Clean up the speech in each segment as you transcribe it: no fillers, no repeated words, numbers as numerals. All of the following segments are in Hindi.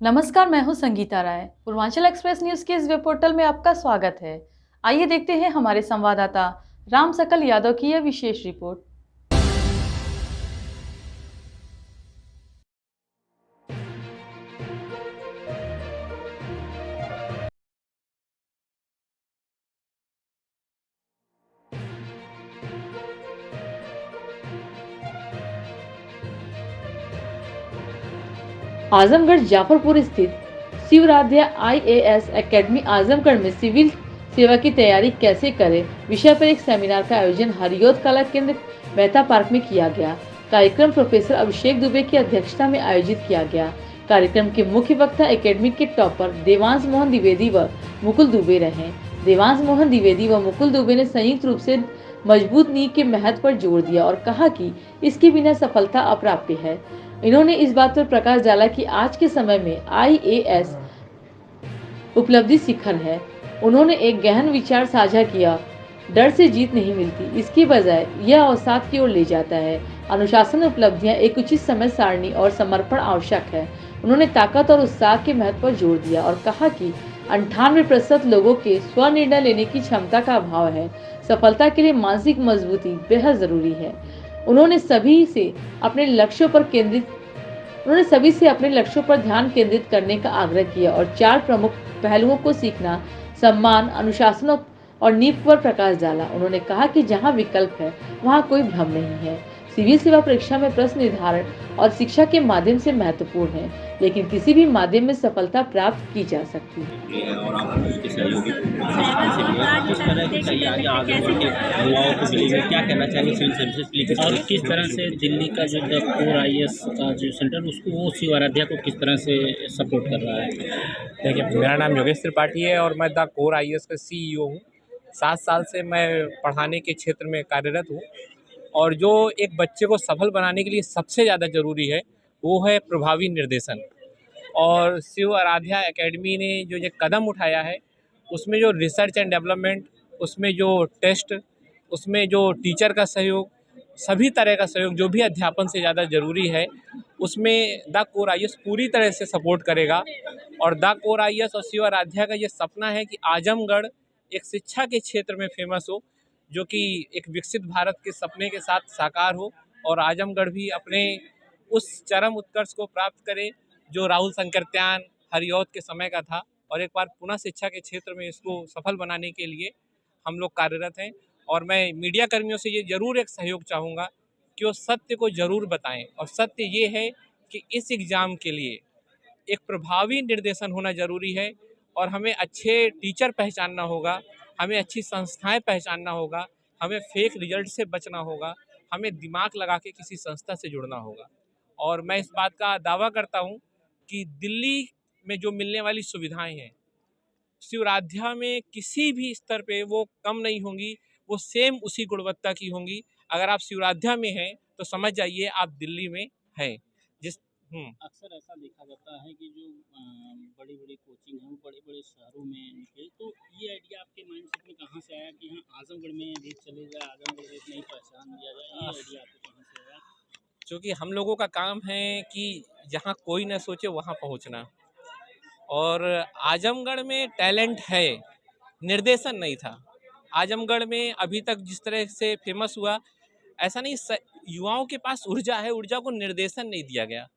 नमस्कार, मैं हूं संगीता राय। पूर्वांचल एक्सप्रेस न्यूज के इस वेब पोर्टल में आपका स्वागत है। आइए देखते हैं हमारे संवाददाता राम सकल यादव की यह विशेष रिपोर्ट। आजमगढ़ जाफरपुर स्थित शिवराध्या IAS एकेडमी आजमगढ़ में सिविल सेवा की तैयारी कैसे करें विषय पर एक सेमिनार का आयोजन हरियोद कला केंद्र मेहता पार्क में किया गया। कार्यक्रम प्रोफेसर अभिषेक दुबे की अध्यक्षता में आयोजित किया गया। कार्यक्रम के मुख्य वक्ता एकेडमी के टॉपर देवांश मोहन द्विवेदी व मुकुल दुबे रहे। देवांश मोहन द्विवेदी व मुकुल दुबे ने संयुक्त रूप से मजबूत नींव के महत्व पर जोर दिया और कहा कि इसके बिना सफलता अप्राप्य है। इन्होंने इस बात पर प्रकाश डाला कि आज के समय में IAS उपलब्धि शिखर है। उन्होंने एक गहन विचार साझा किया, डर से जीत नहीं मिलती, इसकी बजाय यह अवसाद की ओर ले जाता है। अनुशासन उपलब्धियां एक उचित समय सारणी और समर्पण आवश्यक है। उन्होंने ताकत और उत्साह के महत्व पर जोर दिया और कहा कि 98% लोगों के स्वनिर्णय लेने की क्षमता का अभाव है। सफलता के लिए मानसिक मजबूती बेहद जरूरी है। उन्होंने सभी से अपने लक्ष्यों पर ध्यान केंद्रित करने का आग्रह किया और 4 प्रमुख पहलुओं को सीखना, सम्मान, अनुशासन और नींव पर प्रकाश डाला। उन्होंने कहा कि जहां विकल्प है वहां कोई भ्रम नहीं है। सिविल सेवा परीक्षा में प्रश्न निर्धारण और शिक्षा के माध्यम से महत्वपूर्ण है, लेकिन किसी भी माध्यम में सफलता प्राप्त की जा सकती है। और आप उसके सहयोगी संस्थान से भी हैं, किस तरह की तैयारी आजमगढ़ के युवाओं को मिली है, क्या कहना चाहेंगे सिविल सर्विसेज के लिए और किस तरह से दिल्ली का जो द कोर IAS का जो सेंटर उसको वो शिव आराध्या को किस तरह से सपोर्ट कर रहा है? देखिए, मेरा नाम योगेश त्रिपाठी है और मैं द कोर IAS का CEO हूँ। 7 साल से मैं पढ़ाने के क्षेत्र में कार्यरत हूँ और जो एक बच्चे को सफल बनाने के लिए सबसे ज़्यादा ज़रूरी है वो है प्रभावी निर्देशन। और शिव आराध्या एकेडमी ने जो ये कदम उठाया है उसमें जो रिसर्च एंड डेवलपमेंट, उसमें जो टेस्ट, उसमें जो टीचर का सहयोग, सभी तरह का सहयोग जो भी अध्यापन से ज़्यादा ज़रूरी है उसमें द कोर IAS पूरी तरह से सपोर्ट करेगा। और द कोर IAS और शिव आराध्या का ये सपना है कि आजमगढ़ एक शिक्षा के क्षेत्र में फेमस हो, जो कि एक विकसित भारत के सपने के साथ साकार हो और आजमगढ़ भी अपने उस चरम उत्कर्ष को प्राप्त करे जो राहुल संकृत्यान हरिऔध के समय का था। और एक बार पुनः शिक्षा के क्षेत्र में इसको सफल बनाने के लिए हम लोग कार्यरत हैं। और मैं मीडिया कर्मियों से ये ज़रूर एक सहयोग चाहूँगा कि वो सत्य को ज़रूर बताएं। और सत्य ये है कि इस एग्ज़ाम के लिए एक प्रभावी निर्देशन होना ज़रूरी है और हमें अच्छे टीचर पहचानना होगा, हमें अच्छी संस्थाएं पहचानना होगा, हमें फेक रिजल्ट से बचना होगा, हमें दिमाग लगा के किसी संस्था से जुड़ना होगा। और मैं इस बात का दावा करता हूँ कि दिल्ली में जो मिलने वाली सुविधाएं हैं शिवराध्या में किसी भी स्तर पे वो कम नहीं होंगी, वो सेम उसी गुणवत्ता की होंगी। अगर आप शिवराध्या में हैं तो समझ जाइए आप दिल्ली में हैं। जिस अक्सर ऐसा देखा जाता है कि जो बड़ी बड़ी कोचिंग है वो बड़े बड़े शहरों में निकले, तो ये आइडिया आपके माइंडसेट में कहाँ से आया कि हाँ आजमगढ़ में भी चले जाए, आजमगढ़ में एक नई पहचान दिया जाए, ये आइडिया आपको कहाँ से आया? क्योंकि हम लोगों का काम है कि जहाँ कोई ना सोचे वहाँ पहुँचना। और आजमगढ़ में टैलेंट है, निर्देशन नहीं था। आजमगढ़ में अभी तक जिस तरह से फेमस हुआ ऐसा नहीं, युवाओं के पास ऊर्जा है, ऊर्जा को निर्देशन नहीं दिया गया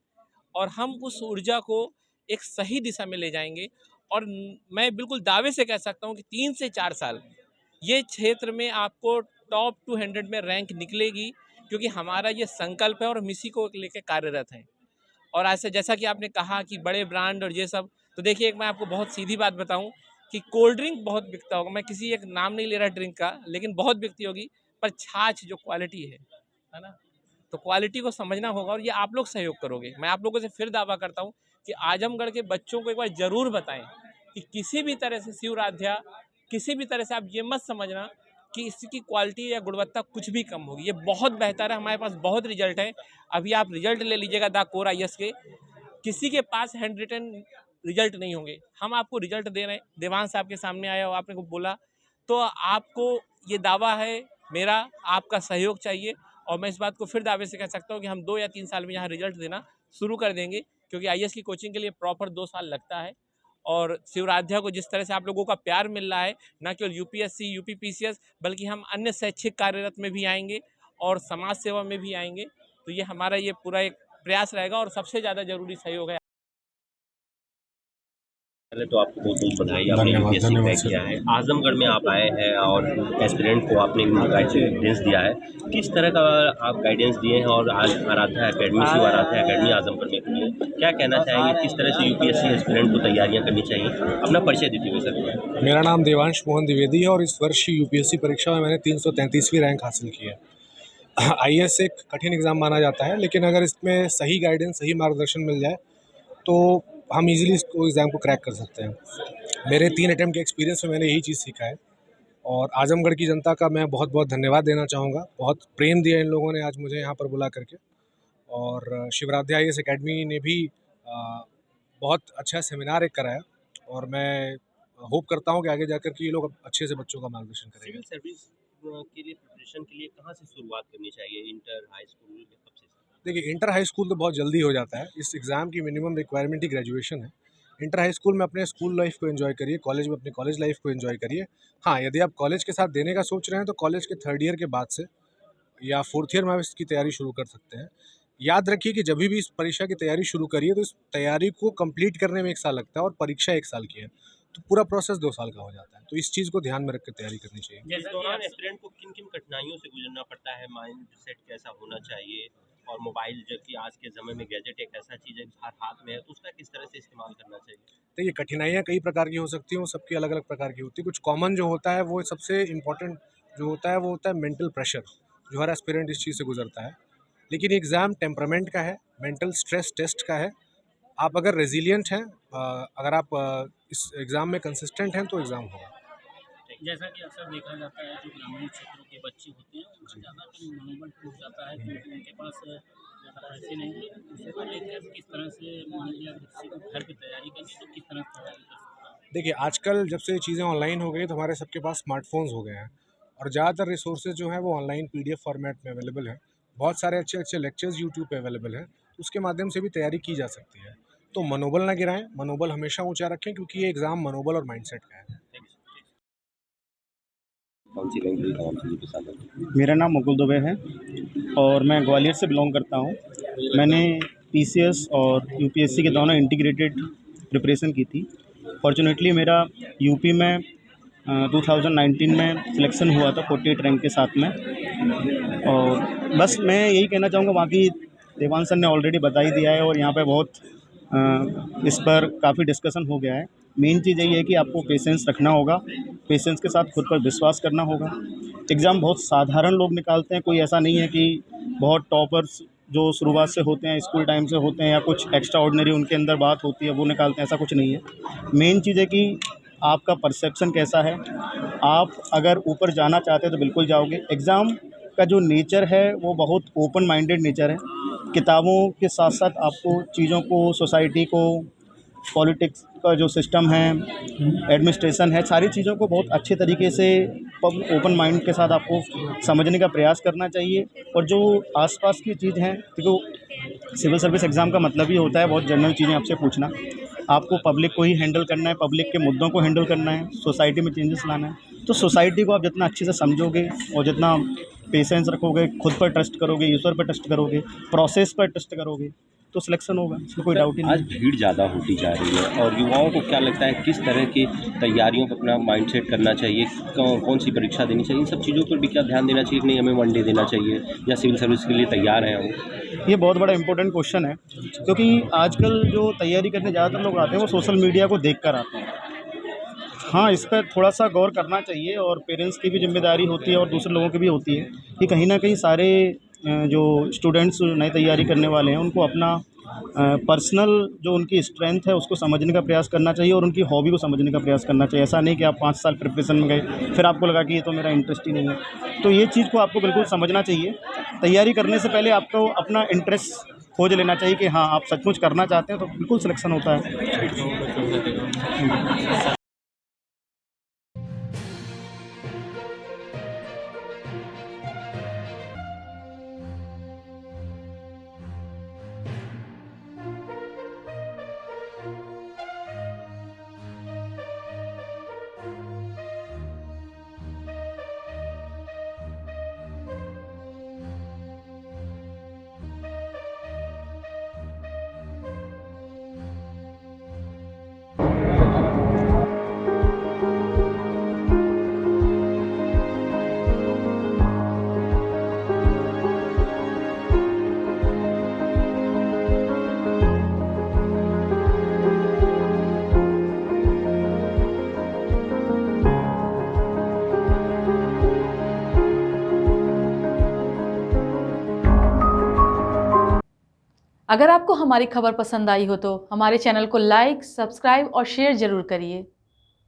और हम उस ऊर्जा को एक सही दिशा में ले जाएंगे। और मैं बिल्कुल दावे से कह सकता हूँ कि 3 से 4 साल ये क्षेत्र में आपको टॉप 200 में रैंक निकलेगी, क्योंकि हमारा ये संकल्प है और हम इसी को लेकर कार्यरत हैं। और ऐसे जैसा कि आपने कहा कि बड़े ब्रांड और ये सब, तो देखिए एक मैं आपको बहुत सीधी बात बताऊं कि कोल्ड ड्रिंक बहुत बिकता होगा, मैं किसी एक नाम नहीं ले रहा ड्रिंक का, लेकिन बहुत बिकती होगी, पर छाछ जो क्वालिटी है ना, तो क्वालिटी को समझना होगा और ये आप लोग सहयोग करोगे। मैं आप लोगों से फिर दावा करता हूँ कि आजमगढ़ के बच्चों को एक बार ज़रूर बताएं कि किसी भी तरह से शिवराध्या, किसी भी तरह से आप ये मत समझना कि इसकी क्वालिटी या गुणवत्ता कुछ भी कम होगी। ये बहुत बेहतर है, हमारे पास बहुत रिजल्ट है। अभी आप रिजल्ट ले लीजिएगा द कोर IAS के, किसी के पास हैंड रिटन रिजल्ट नहीं होंगे, हम आपको रिजल्ट दे रहे हैं। देवांश साहब के सामने आया और आपने को बोला, तो आपको ये दावा है मेरा, आपका सहयोग चाहिए। और मैं इस बात को फिर दावे से कह सकता हूँ कि हम 2 या 3 साल में यहाँ रिजल्ट देना शुरू कर देंगे, क्योंकि आईएएस की कोचिंग के लिए प्रॉपर 2 साल लगता है। और शिवराध्या को जिस तरह से आप लोगों का प्यार मिल रहा है, न केवल यूपीएससी, यूपीपीसीएस, बल्कि हम अन्य शैक्षिक कार्यरत में भी आएंगे और समाज सेवा में भी आएंगे। तो ये हमारा ये पूरा एक प्रयास रहेगा और सबसे ज़्यादा जरूरी सहयोग है। पहले तो आपको बहुत बहुत बधाई, आपने धन्यवाद यूपीएससी धन्यवाद क्रैक सर। किया है। आजमगढ़ में आप आए हैं और एस्पिरेंट को आपने गाइडेंस दिया है। किस तरह का आप गाइडेंस दिए हैं और आज आराध्या एकेडमी, शिव आराध्या एकेडमी आजमगढ़ में खुली है, क्या कहना चाहेंगे, किस तरह से यूपीएससी एस्पिरेंट को तैयारियां करनी चाहिए? अपना परिचय देते हुए सर। मेरा नाम देवांश मोहन द्विवेदी है और इस वर्ष यूपीएससी परीक्षा में मैंने 333वीं रैंक हासिल की है। आईएएस एक कठिन एग्ज़ाम माना जाता है, लेकिन अगर इसमें सही गाइडेंस, सही मार्गदर्शन मिल जाए तो हम इजीली इसको एग्ज़ाम को क्रैक कर सकते हैं। मेरे 3 अटेम्प्ट के एक्सपीरियंस में मैंने यही चीज़ सीखा है और आजमगढ़ की जनता का मैं बहुत बहुत धन्यवाद देना चाहूँगा। बहुत प्रेम दिया इन लोगों ने आज मुझे यहाँ पर बुला करके। और शिवराध्या आईएएस एकेडमी ने भी बहुत अच्छा सेमिनार एक कराया और मैं होप करता हूँ कि आगे जाकर के ये लोग अच्छे से बच्चों का मार्गदर्शन करेंगे। सिविल सर्विस के लिए प्रिपरेशन के लिए कहाँ से शुरुआत करनी चाहिए? इंटर, हाई स्कूल या कब से? देखिए, इंटर हाई स्कूल तो बहुत जल्दी हो जाता है। इस एग्ज़ाम की मिनिमम रिक्वायरमेंट ही ग्रेजुएशन है। इंटर हाई स्कूल में अपने स्कूल लाइफ को एंजॉय करिए, कॉलेज में अपनी कॉलेज लाइफ को एंजॉय करिए। हाँ, यदि आप कॉलेज के साथ देने का सोच रहे हैं तो कॉलेज के 3rd ईयर के बाद से या 4th ईयर में आप इसकी तैयारी शुरू कर सकते हैं। याद रखिए कि जब भी इस परीक्षा की तैयारी शुरू करिए तो इस तैयारी को कंप्लीट करने में 1 साल लगता है और परीक्षा 1 साल की है, तो पूरा प्रोसेस 2 साल का हो जाता है। तो इस चीज़ को ध्यान में रख के तैयारी करनी चाहिए। इस दौरान एस्पिरेंट को किन किन कठिनाइयों से गुजरना पड़ता है? माइंड सेट कैसा होना चाहिए? और मोबाइल, जबकि आज के समय में गैजेट एक ऐसा चीज़ है हर हाथ में है, तो उसका किस तरह से इस्तेमाल करना चाहिए? देखिए, कठिनाइयाँ कई प्रकार की हो सकती हैं, वो सबकी अलग-अलग प्रकार की होती है। कुछ कॉमन जो होता है, वो सबसे इम्पोर्टेंट जो होता है, वो होता है मेंटल प्रेशर, जो हर एस्पिरेंट इस चीज़ से गुज़रता है। लेकिन एग्ज़ाम टेम्परामेंट का है, मेंटल स्ट्रेस टेस्ट का है। आप अगर रेज़िलिएंट हैं, अगर आप इस एग्ज़ाम में कंसिस्टेंट हैं, तो एग्ज़ाम होगा। जैसा कि अक्सर देखा जाता है, जो ग्रामीण क्षेत्रों के बच्चे होते हैं उनका ज़्यादातर मनोबल टूट जाता है क्योंकि उनके पास ज़्यादा पैसे नहीं हैं। उससे पहले किस तरह से, मान लीजिए अगर किसी को घर पे तैयारी करनी है तो किस तरह से तैयारी कर सकता है? देखिए, आजकल जब से ये चीज़ें ऑनलाइन हो गई, तो हमारे सबके पास स्मार्टफ़ोन्स हो गए हैं और ज़्यादातर रिसोर्सेज़ जो हैं, वो ऑनलाइन पीडीएफ फ़ॉर्मेट में अवेलेबल हैं। बहुत सारे अच्छे-अच्छे लेक्चर्स यूट्यूब पे अवेलेबल हैं, उसके माध्यम से भी तैयारी की जा सकती है। तो मनोबल ना गिराएँ, मनोबल हमेशा ऊँचा रखें क्योंकि ये एग्ज़ाम मनोबल और माइंडसेट का है। कौन सी लैंग्वेज, कौन सी पसंद? मेरा नाम मुकुल दुबे है और मैं ग्वालियर से बिलोंग करता हूँ। मैंने पीसीएस और यूपीएससी के दोनों इंटीग्रेटेड प्रिपरेशन की थी। फॉर्चुनेटली मेरा यूपी में 2019 में सिलेक्शन हुआ था 48 रैंक के साथ में। और बस मैं यही कहना चाहूँगा, बाकी देवांश सर ने ऑलरेडी बता ही दिया है और यहाँ पे बहुत इस पर काफ़ी डिस्कशन हो गया है। मेन चीज़ यही है कि आपको पेशेंस रखना होगा, पेशेंस के साथ खुद पर विश्वास करना होगा। एग्ज़ाम बहुत साधारण लोग निकालते हैं, कोई ऐसा नहीं है कि बहुत टॉपर्स जो शुरुआत से होते हैं, स्कूल टाइम से होते हैं या कुछ एक्स्ट्रा ऑर्डिनरी उनके अंदर बात होती है वो निकालते हैं, ऐसा कुछ नहीं है। मेन चीज़ है कि आपका परसेप्शन कैसा है। आप अगर ऊपर जाना चाहते हैं तो बिल्कुल जाओगे। एग्ज़ाम का जो नेचर है वो बहुत ओपन माइंडेड नेचर है। किताबों के साथ साथ आपको चीज़ों को, सोसाइटी को, पॉलिटिक्स का जो सिस्टम है, एडमिनिस्ट्रेशन है, सारी चीज़ों को बहुत अच्छे तरीके से ओपन माइंड के साथ आपको समझने का प्रयास करना चाहिए। और जो आसपास की चीज़ हैं, देखो सिविल सर्विस एग्ज़ाम का मतलब ही होता है बहुत जनरल चीज़ें आपसे पूछना। आपको पब्लिक को ही हैंडल करना है, पब्लिक के मुद्दों को हैंडल करना है, सोसाइटी में चेंजेस लाना है। तो सोसाइटी को आप जितना अच्छे से समझोगे और जितना पेशेंस रखोगे, खुद पर ट्रस्ट करोगे, ईश्वर पर ट्रस्ट करोगे, प्रोसेस पर ट्रस्ट करोगे, तो सिलेक्शन होगा, इसमें कोई डाउट ही नहीं। आज भीड़ ज़्यादा होती जा रही है और युवाओं को क्या लगता है किस तरह की तैयारियों पर अपना माइंडसेट करना चाहिए, कौन सी परीक्षा देनी चाहिए, इन सब चीज़ों पर भी क्या ध्यान देना चाहिए कि नहीं हमें वनडे देना चाहिए या सिविल सर्विस के लिए तैयार हैं हम? ये बहुत बड़ा इंपॉर्टेंट क्वेश्चन है क्योंकि आजकल जो तैयारी करने ज़्यादातर लोग आते हैं वो सोशल मीडिया को देख कर आते हैं। हाँ, इस पर थोड़ा सा गौर करना चाहिए और पेरेंट्स की भी जिम्मेदारी होती है और दूसरे लोगों की भी होती है कि कहीं ना कहीं सारे जो स्टूडेंट्स नई तैयारी करने वाले हैं उनको अपना पर्सनल जो उनकी स्ट्रेंथ है उसको समझने का प्रयास करना चाहिए और उनकी हॉबी को समझने का प्रयास करना चाहिए। ऐसा नहीं कि आप 5 साल प्रिपरेशन में गए फिर आपको लगा कि ये तो मेरा इंटरेस्ट ही नहीं है। तो ये चीज़ को आपको बिल्कुल समझना चाहिए। तैयारी करने से पहले आपको अपना इंटरेस्ट खोज लेना चाहिए कि हाँ, आप सचमुच करना चाहते हैं तो बिल्कुल सिलेक्शन होता है। अगर आपको हमारी खबर पसंद आई हो तो हमारे चैनल को लाइक, सब्सक्राइब और शेयर जरूर करिए।